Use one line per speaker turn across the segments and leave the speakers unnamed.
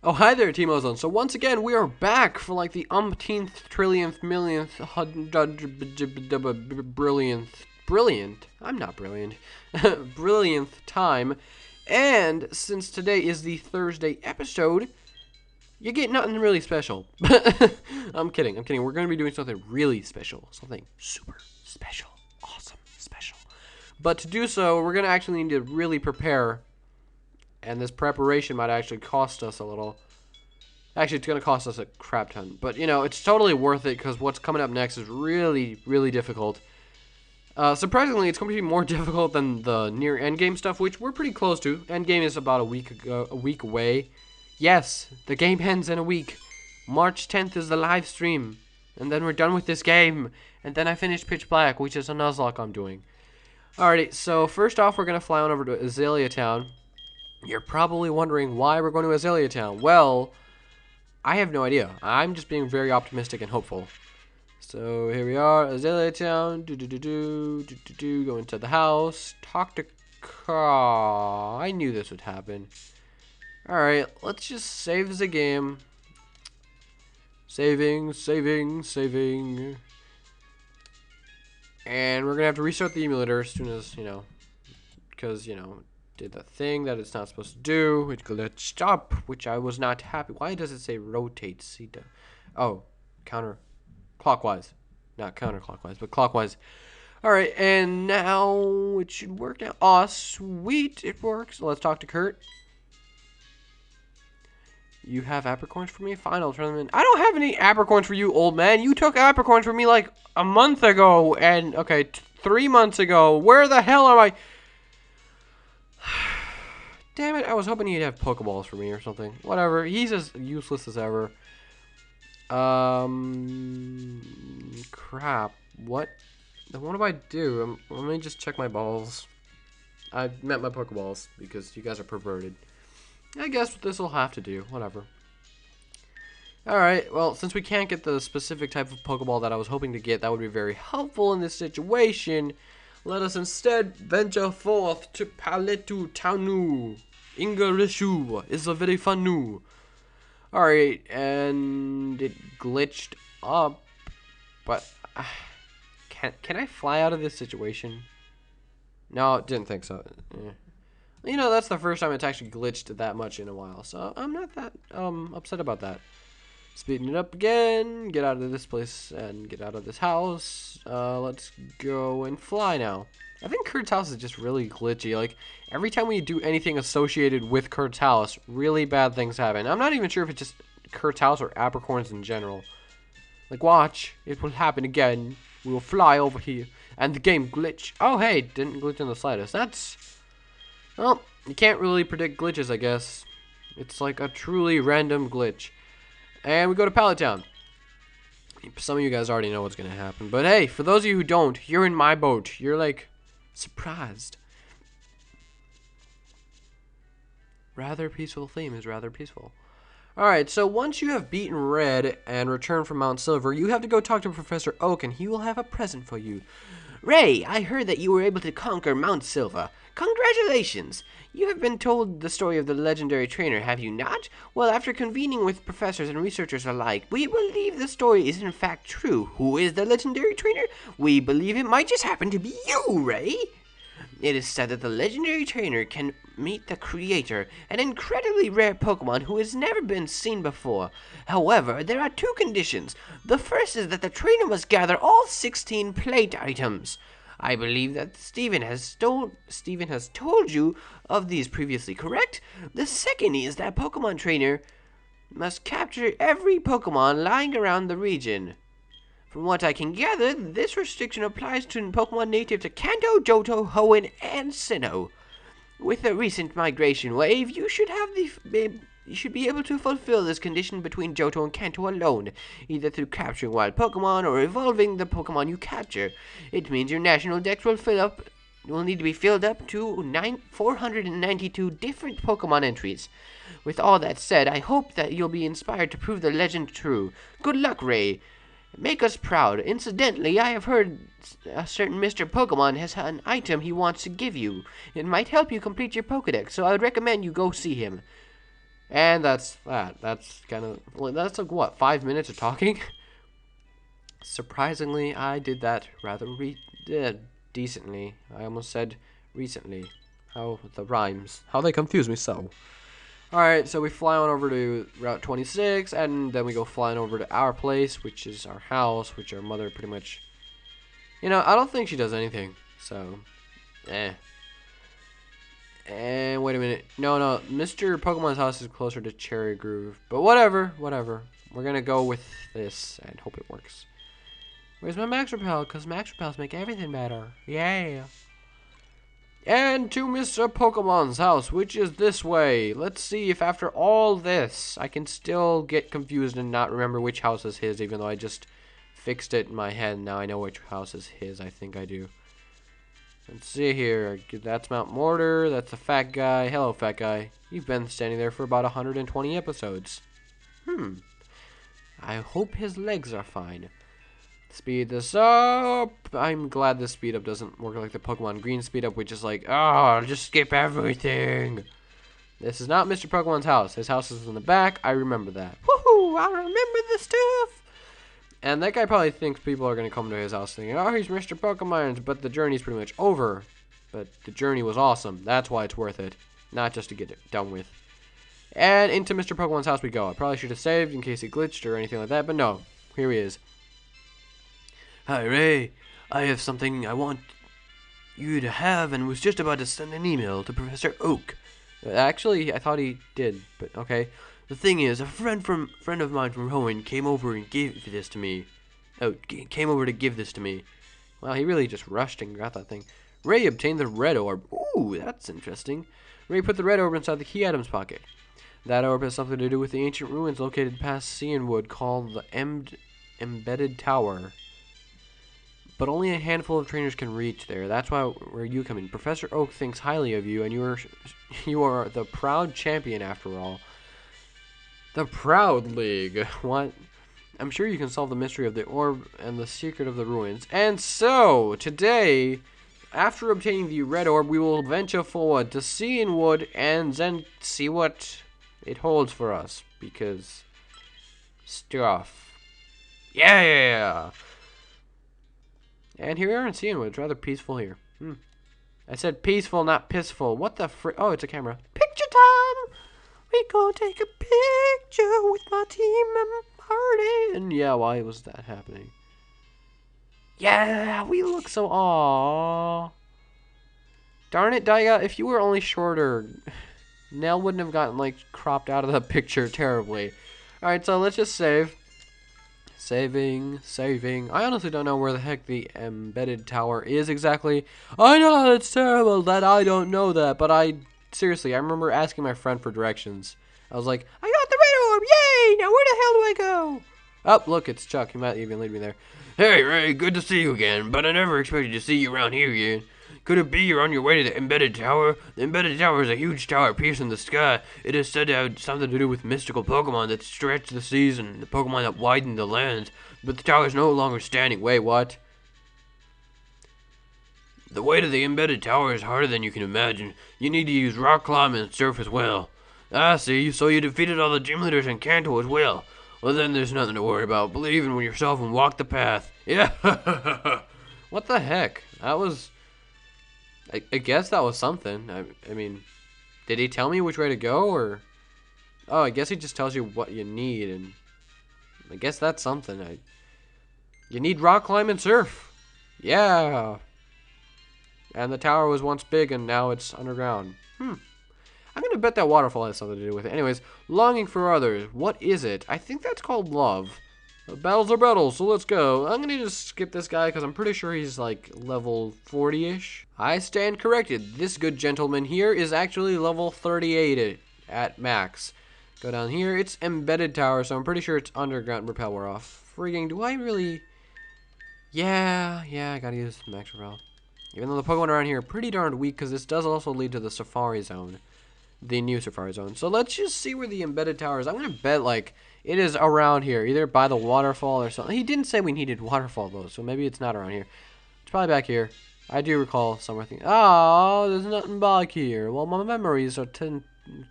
Oh, hi there, Team Ozone. So once again, we are back for like the umpteenth, trillionth, millionth, brilliant. I'm not brilliant. Brilliantth time. And since today is the Thursday episode, you get nothing really special. I'm kidding. We're going to be doing something really special. Something super special. Awesome. Special. But to do so, we're going to actually need to really prepare. And this preparation might actually cost us a little. Actually, it's going to cost us a crap ton. But, you know, it's totally worth it because what's coming up next is really, really difficult. Surprisingly, it's going to be more difficult than the near endgame stuff, which we're pretty close to. Endgame is about a week away. Yes, the game ends in a week. March 10th is the live stream. And then we're done with this game. And then I finish Pitch Black, which is a Nuzlocke I'm doing. Alrighty, so first off, we're going to fly on over to Azalea Town. You're probably wondering why we're going to Azalea Town. Well, I have no idea. I'm just being very optimistic and hopeful. So here we are, Azalea Town. Go into the house. Talk to Ka. I knew this would happen. Alright, let's just save the game. Saving. And we're going to have to restart the emulator as soon as, because, did the thing that it's not supposed to do. It glitched up, which I was not happy. Why does it say rotate? Oh, counterclockwise. Not counterclockwise, but clockwise. Alright, and now it should work now. Aw, sweet, it works. Let's talk to Kurt. You have apricorns for me? Fine, I'll turn them in. I don't have any apricorns for you, old man. You took apricorns for me like a month ago. And, okay, 3 months ago. Where the hell am I? Damn it, I was hoping he'd have Pokeballs for me or something. Whatever, he's as useless as ever. Crap. What? Then what do I do? Let me just check my balls. I meant my Pokeballs because you guys are perverted. I guess this will have to do. Whatever. Alright, well, since we can't get the specific type of Pokeball that I was hoping to get, that would be very helpful in this situation. Let us instead venture forth to Paletu Tanu. Ingarishu is a very fun. Alright, and it glitched up. But can I fly out of this situation? No, didn't think so. You know, that's the first time it's actually glitched that much in a while. So I'm not that upset about that. Speeding it up again, get out of this place and get out of this house. Let's go and fly now. I think Kurt's house is just really glitchy. Like, every time we do anything associated with Kurt's house, really bad things happen. I'm not even sure if it's just Kurt's house or apricorns in general. Like, watch, it will happen again. We will fly over here, and the game glitch. Oh, hey, didn't glitch in the slightest. That's, well, you can't really predict glitches, I guess. It's like a truly random glitch. And we go to Pallet Town. Some of you guys already know what's going to happen. But hey, for those of you who don't, you're in my boat. You're like surprised. Rather peaceful theme is rather peaceful. Alright, so once you have beaten Red and returned from Mount Silver, you have to go talk to Professor Oak and he will have a present for you. Ray, I heard that you were able to conquer Mount Silver. Congratulations! You have been told the story of the legendary trainer, have you not? Well, after convening with professors and researchers alike, we believe the story is in fact true. Who is the legendary trainer? We believe it might just happen to be you, Ray! It is said that the legendary trainer can meet the creator, an incredibly rare Pokemon who has never been seen before. However, there are two conditions. The first is that the trainer must gather all 16 plate items. I believe that Steven has told you of these previously, correct? The second is that Pokemon trainer must capture every Pokemon lying around the region. From what I can gather, this restriction applies to Pokemon native to Kanto, Johto, Hoenn, and Sinnoh. With the recent migration wave, you should be able to fulfill this condition between Johto and Kanto alone, either through capturing wild Pokemon or evolving the Pokemon you capture. It means your national dex will need to be filled up to 492 different Pokemon entries. With all that said, I hope that you'll be inspired to prove the legend true. Good luck, Ray. Make us proud. Incidentally, I have heard a certain Mr. Pokemon has an item he wants to give you. It might help you complete your Pokedex, so I would recommend you go see him. And that's that. That's kind of, that's like what, 5 minutes of talking? Surprisingly, I did that rather decently. I almost said recently. How the rhymes, how they confuse me so. Alright, so we fly on over to Route 26, and then we go flying over to our place, which is our house, which our mother pretty much, you know, I don't think she does anything, so, And wait a minute. No, Mr. Pokemon's house is closer to Cherry Groove. But whatever. We're gonna go with this and hope it works. Where's my Max Repel? Because Max Repels make everything better. Yeah. And to Mr. Pokemon's house, which is this way. Let's see if after all this, I can still get confused and not remember which house is his, even though I just fixed it in my head. Now I know which house is his. I think I do. Let's see here. That's Mount Mortar. That's the fat guy. Hello, fat guy. You've been standing there for about 120 episodes. I hope his legs are fine. Speed this up. I'm glad this speed up doesn't work like the Pokemon Green speed up, which is like, oh, just skip everything. This is not Mr. Pokemon's house. His house is in the back. I remember that. Woohoo! I remember this stuff. And that guy probably thinks people are going to come to his house thinking, oh, he's Mr. Pokemon, but the journey's pretty much over. But the journey was awesome. That's why it's worth it. Not just to get it done with. And into Mr. Pokemon's house we go. I probably should have saved in case he glitched or anything like that, but no. Here he is. Hi, Ray. I have something I want you to have and was just about to send an email to Professor Oak. Actually, I thought he did, but okay. The thing is, a friend of mine from Hoenn came over and gave this to me. Came over to give this to me. Well, he really just rushed and got that thing. Ray obtained the red orb. Ooh, that's interesting. Ray put the red orb inside the key item's pocket. That orb has something to do with the ancient ruins located past Cianwood called the Embedded Tower. But only a handful of trainers can reach there. That's where you come in. Professor Oak thinks highly of you, and you are the proud champion after all. The Proud League. What? I'm sure you can solve the mystery of the orb and the secret of the ruins. And so, today, after obtaining the red orb, we will venture forward to Cianwood and then see what it holds for us. Because stuff. Yeah! And here we are in Cianwood. It's rather peaceful here. I said peaceful, not pissful. What the oh, it's a camera. Picture time! We go take a picture with my team and party. And yeah, why was that happening? Yeah, we look so aww. Darn it, Daiga, if you were only shorter, Nell wouldn't have gotten, like, cropped out of the picture terribly. Alright, so let's just save. Saving. I honestly don't know where the heck the embedded tower is exactly. I know it's terrible that I don't know that, but seriously, I remember asking my friend for directions. I was like, I got the red orb, yay! Now where the hell do I go? Oh, look, it's Chuck. He might even lead me there. Hey, Ray, good to see you again, but I never expected to see you around here again. Could it be you're on your way to the embedded tower? The embedded tower is a huge tower piercing the sky. It is said to have something to do with mystical Pokemon that stretch the seas and the Pokemon that widen the lands. But the tower is no longer standing. Wait, what? The way to the embedded tower is harder than you can imagine. You need to use rock climbing and surf as well. I see, so you defeated all the gym leaders in Kanto as well. Well, then there's nothing to worry about. Believe in yourself and walk the path. Yeah. What the heck? That was... I guess that was something. I mean, did he tell me which way to go, or... Oh, I guess he just tells you what you need, and... I guess that's something. You need rock climb and surf. Yeah. And the tower was once big, and now it's underground. I'm gonna bet that waterfall has something to do with it. Anyways, longing for others. What is it? I think that's called love. Battles are battles, so let's go. I'm gonna just skip this guy because I'm pretty sure he's like level 40-ish. I stand corrected. This good gentleman here is actually level 38 at max. Go down here. It's embedded tower, so I'm pretty sure it's underground. Repel we're off. Freaking, do I really... Yeah, I gotta use max repel. Even though the Pokemon around here are pretty darn weak, because this does also lead to the Safari Zone. The new Safari Zone. So let's just see where the embedded tower is. I'm gonna bet, like... It is around here, either by the waterfall or something. He didn't say we needed waterfall, though, so maybe it's not around here. It's probably back here. I do recall somewhere thinking, oh, there's nothing back here. Well, my memories are kind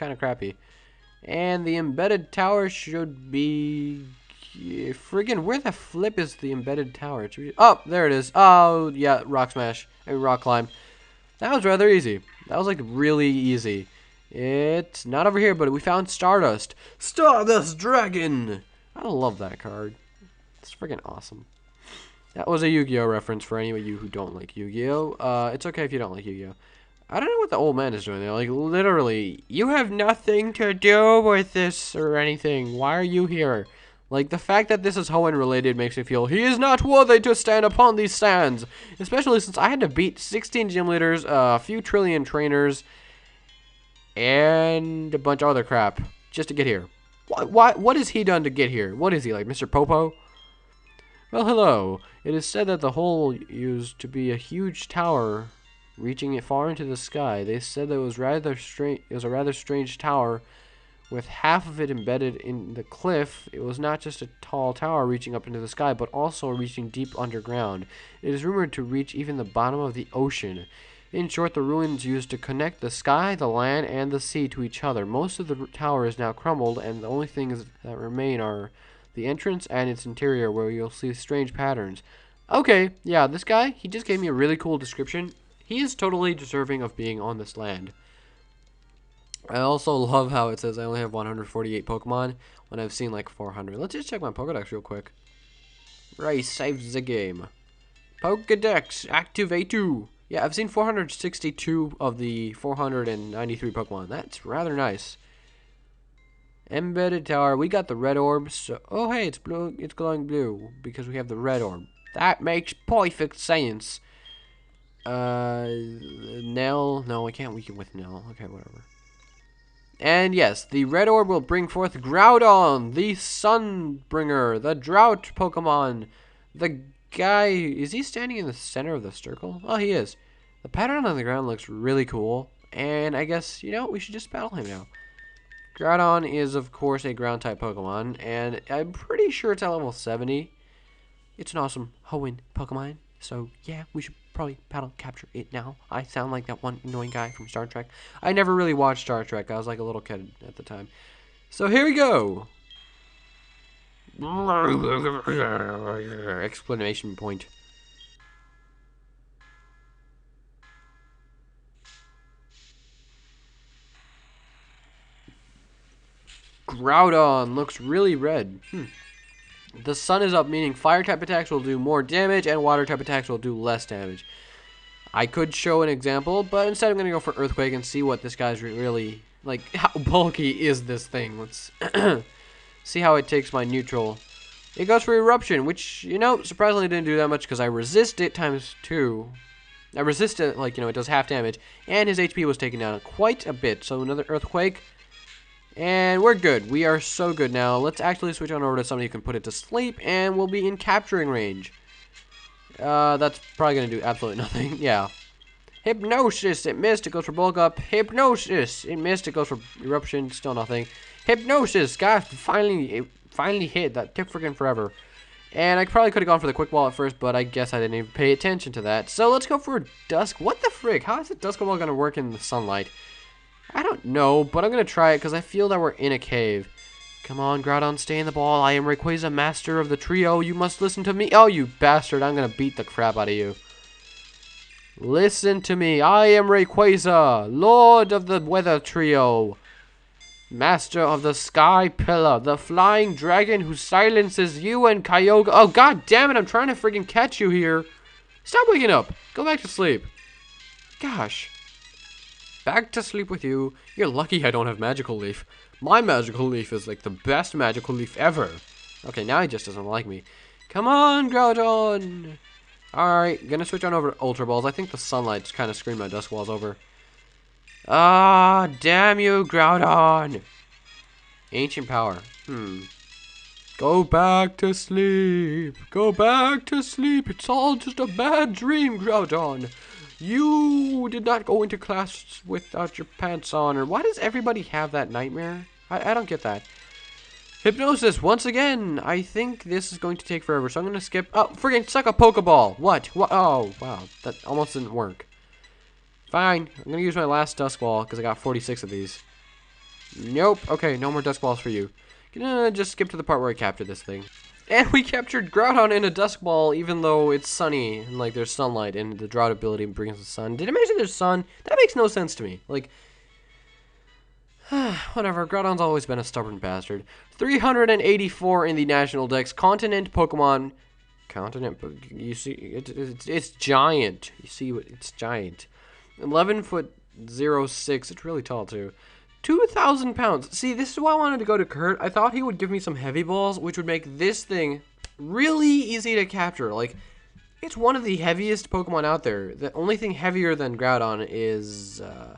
of crappy. And the embedded tower should be... friggin', where the flip is the embedded tower? It should be... oh, there it is. Oh, yeah, rock smash. I mean, rock climb. That was rather easy. That was, like, really easy. It's not over here, but we found Stardust. Stardust Dragon! I love that card. It's friggin' awesome. That was a Yu-Gi-Oh reference for any of you who don't like Yu-Gi-Oh. It's okay if you don't like Yu-Gi-Oh. I don't know what the old man is doing there. Like, literally, you have nothing to do with this or anything. Why are you here? Like, the fact that this is Hoenn related makes me feel he is not worthy to stand upon these stands. Especially since I had to beat 16 gym leaders, a few trillion trainers, and a bunch of other crap just to get here. What has he done to get here? What is he, like Mr. Popo? Well, hello. It is said that the hole used to be a huge tower reaching it far into the sky. They said that it was a rather strange tower with half of it embedded in the cliff. It was not just a tall tower reaching up into the sky, but also reaching deep underground. It is rumored to reach even the bottom of the ocean. In short, the ruins used to connect the sky, the land, and the sea to each other. Most of the tower is now crumbled, and the only things that remain are the entrance and its interior, where you'll see strange patterns. Okay, yeah, this guy, he just gave me a really cool description. He is totally deserving of being on this land. I also love how it says I only have 148 Pokemon when I've seen like 400. Let's just check my Pokedex real quick. Right, save the game. Pokedex, activate. Yeah, I've seen 462 of the 493 Pokemon. That's rather nice. Embedded tower. We got the red orb. So, oh, hey, it's blue. It's glowing blue because we have the red orb. That makes perfect sense. Nell. No, I can't weaken with Nell. Okay, whatever. And yes, the red orb will bring forth Groudon, the Sunbringer, the drought Pokemon. The guy, is he standing in the center of the circle? Oh, he is. The pattern on the ground looks really cool. And I guess, you know, we should just battle him now. Groudon is, of course, a ground-type Pokemon, and I'm pretty sure it's at level 70. It's an awesome Hoenn Pokemon, so yeah, we should probably battle capture it now. I sound like that one annoying guy from Star Trek. I never really watched Star Trek. I was like a little kid at the time. So here we go. Exclamation point. Groudon looks really red. The sun is up, meaning fire type attacks will do more damage and water type attacks will do less damage. I could show an example, but instead I'm going to go for Earthquake and see what this guy's really, like, how bulky is this thing. Let's see how it takes my neutral. It goes for Eruption, which, you know, surprisingly didn't do that much because I resist it times 2. I resist it, like, you know, it does half damage, and his HP was taken down quite a bit. So another Earthquake. And we're good. We are so good now. Let's actually switch on over to somebody who can put it to sleep, and we'll be in capturing range. That's probably going to do absolutely nothing. Yeah. Hypnosis. It missed. It goes for bulk up. Hypnosis. It missed. It goes for Eruption. Still nothing. Hypnosis. Guys, it finally hit. That took freaking forever. And I probably could have gone for the quick ball at first, but I guess I didn't even pay attention to that. So let's go for Dusk. What the frick? How is the Dusk Ball going to work in the sunlight? I don't know, but I'm going to try it because I feel that we're in a cave. Come on, Groudon, stay in the ball. I am Rayquaza, master of the trio. You must listen to me. Oh, you bastard. I'm going to beat the crap out of you. Listen to me. I am Rayquaza, lord of the weather trio. Master of the sky pillar. The flying dragon who silences you and Kyogre. Oh, god damn it. I'm trying to freaking catch you here. Stop waking up. Go back to sleep. Gosh. Back to sleep with you. You're lucky I don't have Magical Leaf. My Magical Leaf is like the best Magical Leaf ever. Okay, now he just doesn't like me. Come on, Groudon. Alright, gonna switch on over to Ultra Balls. I think the sunlight's kind of screened my Dusk Balls over. Ah, damn you, Groudon. Ancient Power. Go back to sleep. Go back to sleep. It's all just a bad dream, Groudon. You did not go into class without your pants on. Or why does everybody have that nightmare? I don't get that. Hypnosis, once again. I think this is going to take forever, so I'm going to skip. Oh, friggin' suck a Pokeball. What? Oh, wow. That almost didn't work. Fine. I'm going to use my last Dusk Ball because I got 46 of these. Nope. Okay, no more Dusk Balls for you. Gonna just skip to the part where I captured this thing. And we captured Groudon in a Dusk Ball, even though it's sunny and like there's sunlight and the drought ability brings the sun. Did I mention there's sun? That makes no sense to me. Like, whatever. Groudon's always been a stubborn bastard. 384 in the National Dex. Continent Pokemon. You see, it's giant. You see what? It's giant. 11'06". It's really tall too. 2,000 pounds. See, this is why I wanted to go to Kurt. I thought he would give me some heavy balls, which would make this thing really easy to capture. Like, it's one of the heaviest Pokemon out there. The only thing heavier than Groudon is, I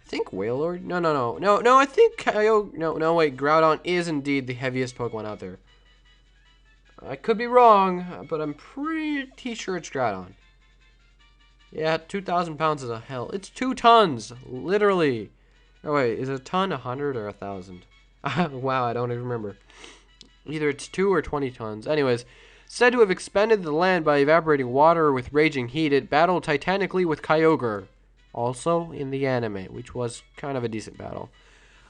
think Wailord? No, I think Kyogre. No, wait. Groudon is indeed the heaviest Pokemon out there. I could be wrong, but I'm pretty sure it's Groudon. Yeah, 2,000 pounds is a hell. It's 2 tons, literally. Oh, wait, is a ton 100 or 1,000? Wow, I don't even remember. Either it's 2 or 20 tons. Anyways, said to have expanded the land by evaporating water with raging heat, it battled titanically with Kyogre. Also in the anime, which was kind of a decent battle.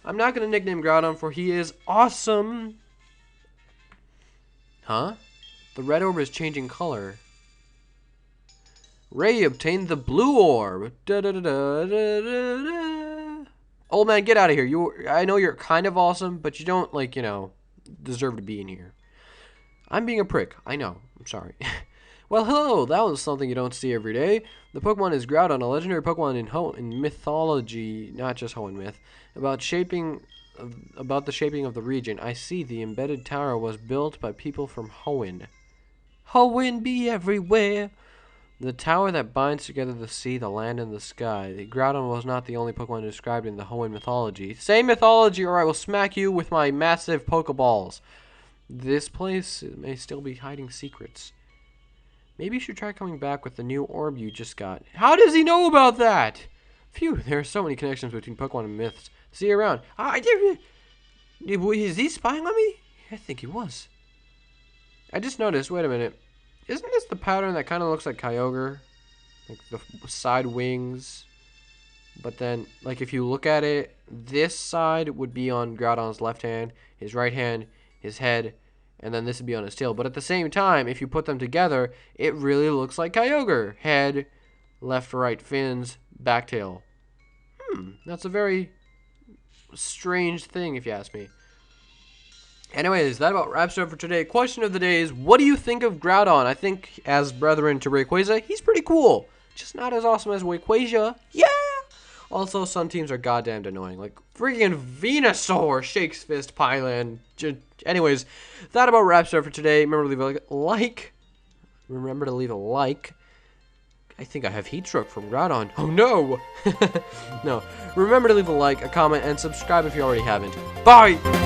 I'm not going to nickname Groudon, for he is awesome. Huh? The red orb is changing color. Ray obtained the blue orb. Old man, get out of here. I know you're kind of awesome, but you don't, like, you know, deserve to be in here. I'm being a prick. I know. I'm sorry. Well, hello. That was something you don't see every day. The Pokemon is Groudon, a legendary Pokemon in mythology, not just Hoenn myth, about the shaping of the region. I see the embedded tower was built by people from Hoenn. Hoenn be everywhere. The tower that binds together the sea, the land, and the sky. The Groudon was not the only Pokemon described in the Hoenn mythology. Same mythology, or I will smack you with my massive Pokeballs. This place may still be hiding secrets. Maybe you should try coming back with the new orb you just got. How does he know about that? Phew, there are so many connections between Pokemon and myths. See you around. Is he spying on me? I think he was. I just noticed, wait a minute. Isn't this the pattern that kind of looks like Kyogre? Like the side wings. But then, like if you look at it, this side would be on Groudon's left hand, his right hand, his head, and then this would be on his tail. But at the same time, if you put them together, it really looks like Kyogre. Head, left, right, fins, back tail. That's a very strange thing if you ask me. Anyways, that about wraps it up for today. Question of the day is, what do you think of Groudon? I think, as brethren to Rayquaza, he's pretty cool. Just not as awesome as Rayquaza. Yeah! Also, some teams are goddamn annoying. Like, freaking Venusaur shakes fist Pyland. Anyways, that about wraps it up for today. Remember to leave a like. Remember to leave a like. I think I have heat stroke from Groudon. Oh, no! No. Remember to leave a like, a comment, and subscribe if you already haven't. Bye!